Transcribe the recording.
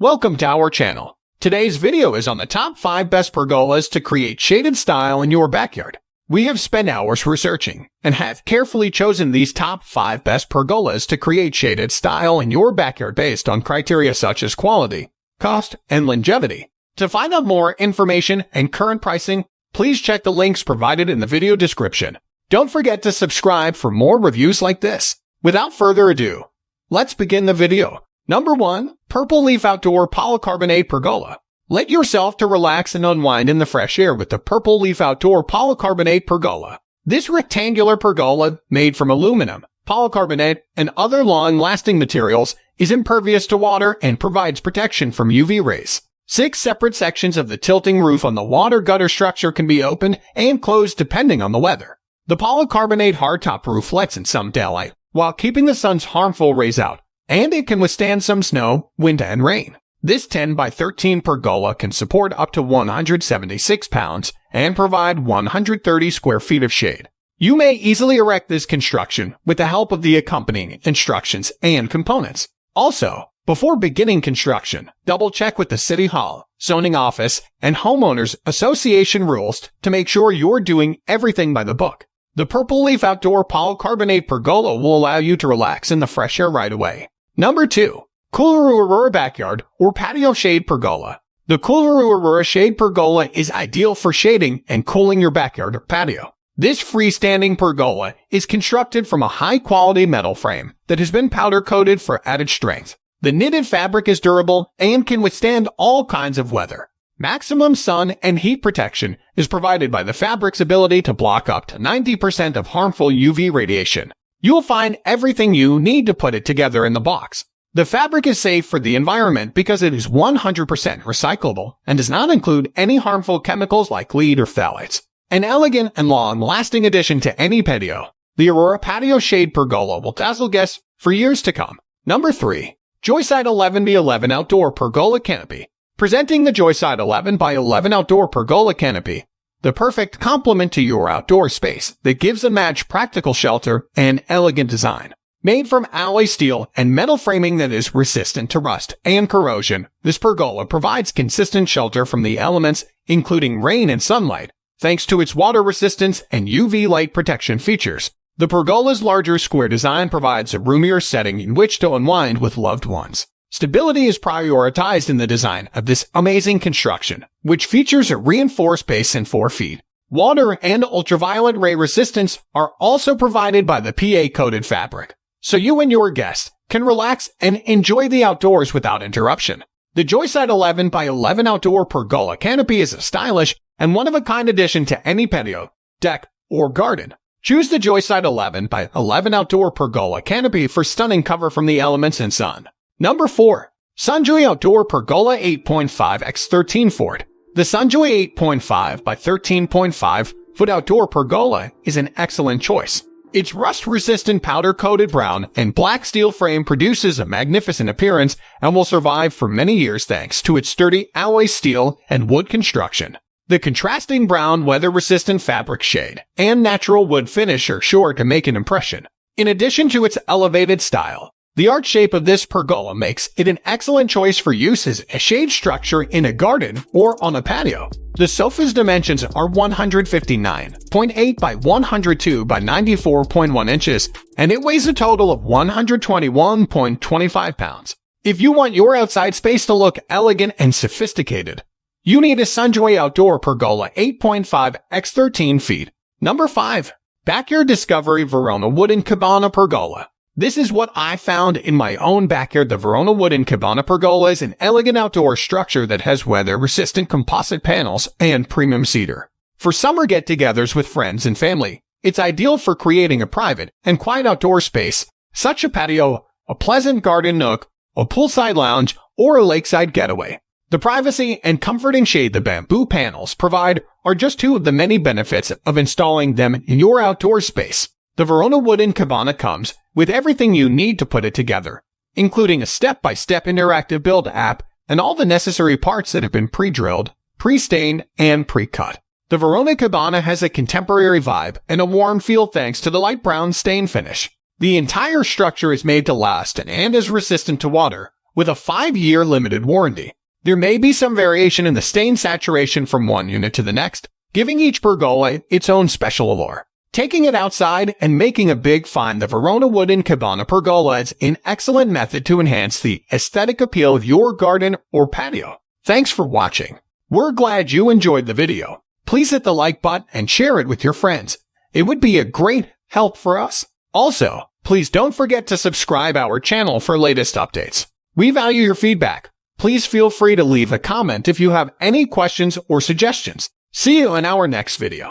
Welcome to our channel. Today's video is on the top 5 best pergolas to create shaded style in your backyard. We have spent hours researching and have carefully chosen these top 5 best pergolas to create shaded style in your backyard based on criteria such as quality, cost, and longevity. To find out more information and current pricing, please check the links provided in the video description. Don't forget to subscribe for more reviews like this. Without further ado, let's begin the video. Number 1. Purple Leaf Outdoor Polycarbonate Pergola. Let yourself to relax and unwind in the fresh air with the Purple Leaf Outdoor Polycarbonate Pergola. This rectangular pergola, made from aluminum, polycarbonate, and other long-lasting materials, is impervious to water and provides protection from UV rays. 6 separate sections of the tilting roof on the water gutter structure can be opened and closed depending on the weather. The polycarbonate hardtop roof lets in some daylight, while keeping the sun's harmful rays out, and it can withstand some snow, wind, and rain. This 10 by 13 pergola can support up to 176 pounds and provide 130 square feet of shade. You may easily erect this construction with the help of the accompanying instructions and components. Also, before beginning construction, double-check with the City Hall, zoning office, and homeowners association rules to make sure you're doing everything by the book. The Purple Leaf Outdoor Polycarbonate Pergola will allow you to relax in the fresh air right away. Number 2. Coolaroo Aurora Backyard or Patio Shade Pergola. The Coolaroo Aurora Shade Pergola is ideal for shading and cooling your backyard or patio. This freestanding pergola is constructed from a high-quality metal frame that has been powder-coated for added strength. The knitted fabric is durable and can withstand all kinds of weather. Maximum sun and heat protection is provided by the fabric's ability to block up to 90% of harmful UV radiation. You'll find everything you need to put it together in the box. The fabric is safe for the environment because it is 100% recyclable and does not include any harmful chemicals like lead or phthalates. An elegant and long-lasting addition to any patio, the Aurora Patio Shade Pergola will dazzle guests for years to come. Number 3. Joyside 11x11 Outdoor Pergola Canopy. Presenting the Joyside 11x11 Outdoor Pergola Canopy, the perfect complement to your outdoor space that gives a match practical shelter and elegant design. Made from alloy steel and metal framing that is resistant to rust and corrosion, this pergola provides consistent shelter from the elements, including rain and sunlight, thanks to its water resistance and UV light protection features. The pergola's larger square design provides a roomier setting in which to unwind with loved ones. Stability is prioritized in the design of this amazing construction, which features a reinforced base and 4 feet. Water and ultraviolet ray resistance are also provided by the PA-coated fabric, so you and your guests can relax and enjoy the outdoors without interruption. The Joyside 11x11 Outdoor Pergola Canopy is a stylish and one-of-a-kind addition to any patio, deck, or garden. Choose the Joyside 11x11 Outdoor Pergola Canopy for stunning cover from the elements and sun. Number 4. Sunjoy Outdoor Pergola 8.5x13 Foot. The Sunjoy 8.5 by 13.5 foot outdoor pergola is an excellent choice. Its rust-resistant powder-coated brown and black steel frame produces a magnificent appearance and will survive for many years thanks to its sturdy alloy steel and wood construction. The contrasting brown weather-resistant fabric shade and natural wood finish are sure to make an impression. In addition to its elevated style, the arch shape of this pergola makes it an excellent choice for use as a shade structure in a garden or on a patio. The sofa's dimensions are 159.8 by 102 by 94.1 inches, and it weighs a total of 121.25 pounds. If you want your outside space to look elegant and sophisticated, you need a Sunjoy Outdoor Pergola 8.5x13 feet. Number 5. Backyard Discovery Verona Wooden Cabana Pergola. This is what I found in my own backyard. The Verona Wooden Cabana Pergola is an elegant outdoor structure that has weather-resistant composite panels and premium cedar. For summer get-togethers with friends and family, it's ideal for creating a private and quiet outdoor space, such as a patio, a pleasant garden nook, a poolside lounge, or a lakeside getaway. The privacy and comforting shade the bamboo panels provide are just 2 of the many benefits of installing them in your outdoor space. The Verona Wooden Cabana comes with everything you need to put it together, including a step-by-step interactive build app and all the necessary parts that have been pre-drilled, pre-stained, and pre-cut. The Verona Cabana has a contemporary vibe and a warm feel thanks to the light brown stain finish. The entire structure is made to last and is resistant to water, with a 5-year limited warranty. There may be some variation in the stain saturation from one unit to the next, giving each pergola its own special allure. Taking it outside and making a big find, the Verona wooden Cabana pergola is an excellent method to enhance the aesthetic appeal of your garden or patio. Thanks for watching. We're glad you enjoyed the video. Please hit the like button and share it with your friends. It would be a great help for us. Also, please don't forget to subscribe our channel for latest updates. We value your feedback. Please feel free to leave a comment if you have any questions or suggestions. See you in our next video.